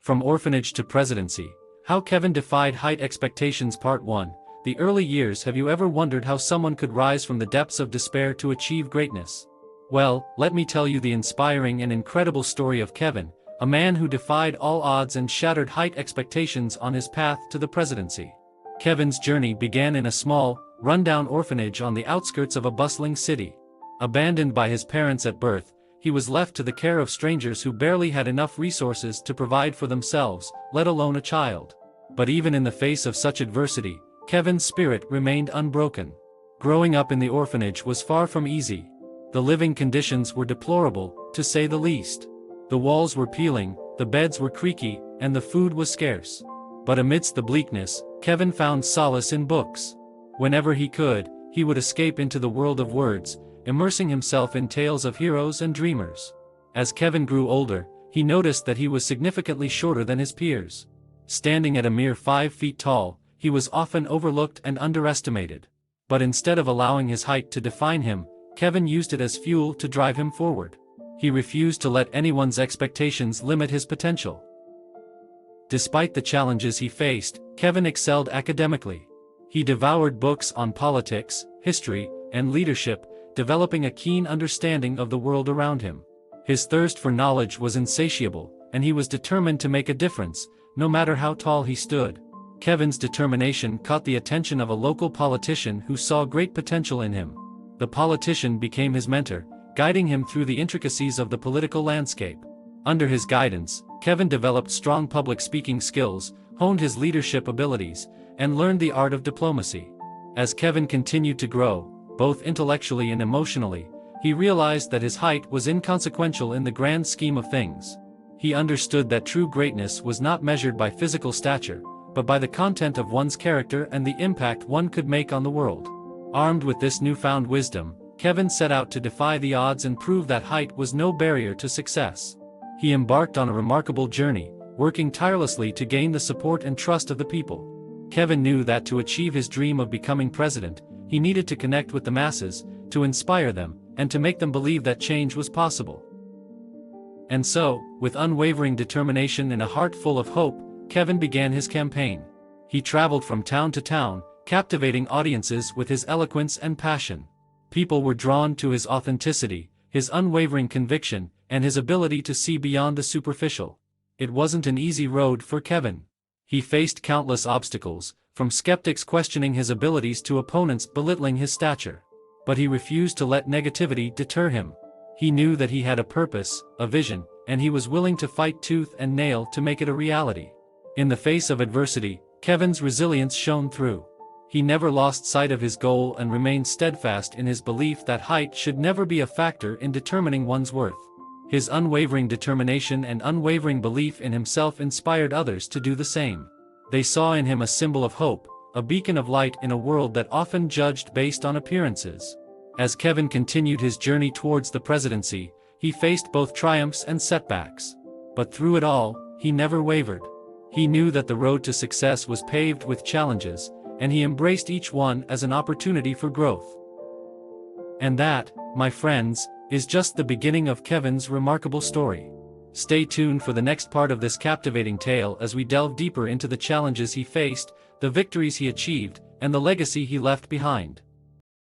From Orphanage to Presidency, How Kevin Defied Height Expectations Part 1, The Early Years. Have you ever wondered how someone could rise from the depths of despair to achieve greatness? Well, let me tell you the inspiring and incredible story of Kevin, a man who defied all odds and shattered height expectations on his path to the presidency. Kevin's journey began in a small, rundown orphanage on the outskirts of a bustling city. Abandoned by his parents at birth, he was left to the care of strangers who barely had enough resources to provide for themselves, let alone a child. But even in the face of such adversity, Kevin's spirit remained unbroken. Growing up in the orphanage was far from easy. The living conditions were deplorable, to say the least. The walls were peeling, the beds were creaky, and the food was scarce. But amidst the bleakness, Kevin found solace in books. Whenever he could, he would escape into the world of words, immersing himself in tales of heroes and dreamers. As Kevin grew older, he noticed that he was significantly shorter than his peers. Standing at a mere 5 feet tall, he was often overlooked and underestimated. But instead of allowing his height to define him, Kevin used it as fuel to drive him forward. He refused to let anyone's expectations limit his potential. Despite the challenges he faced, Kevin excelled academically. He devoured books on politics, history, and leadership, developing a keen understanding of the world around him. His thirst for knowledge was insatiable, and he was determined to make a difference, no matter how tall he stood. Kevin's determination caught the attention of a local politician who saw great potential in him. The politician became his mentor, guiding him through the intricacies of the political landscape. Under his guidance, Kevin developed strong public speaking skills, honed his leadership abilities, and learned the art of diplomacy. As Kevin continued to grow, both intellectually and emotionally, he realized that his height was inconsequential in the grand scheme of things. He understood that true greatness was not measured by physical stature, but by the content of one's character and the impact one could make on the world. Armed with this newfound wisdom, Kevin set out to defy the odds and prove that height was no barrier to success. He embarked on a remarkable journey, working tirelessly to gain the support and trust of the people. Kevin knew that to achieve his dream of becoming president, he needed to connect with the masses, to inspire them, and to make them believe that change was possible. And so, with unwavering determination and a heart full of hope, Kevin began his campaign. He traveled from town to town, captivating audiences with his eloquence and passion. People were drawn to his authenticity, his unwavering conviction, and his ability to see beyond the superficial. It wasn't an easy road for Kevin. He faced countless obstacles, from skeptics questioning his abilities to opponents belittling his stature. But he refused to let negativity deter him. He knew that he had a purpose, a vision, and he was willing to fight tooth and nail to make it a reality. In the face of adversity, Kevin's resilience shone through. He never lost sight of his goal and remained steadfast in his belief that height should never be a factor in determining one's worth. His unwavering determination and unwavering belief in himself inspired others to do the same. They saw in him a symbol of hope, a beacon of light in a world that often judged based on appearances. As Kevin continued his journey towards the presidency, he faced both triumphs and setbacks. But through it all, he never wavered. He knew that the road to success was paved with challenges, and he embraced each one as an opportunity for growth. And that, my friends, is just the beginning of Kevin's remarkable story. Stay tuned for the next part of this captivating tale as we delve deeper into the challenges he faced, the victories he achieved, and the legacy he left behind.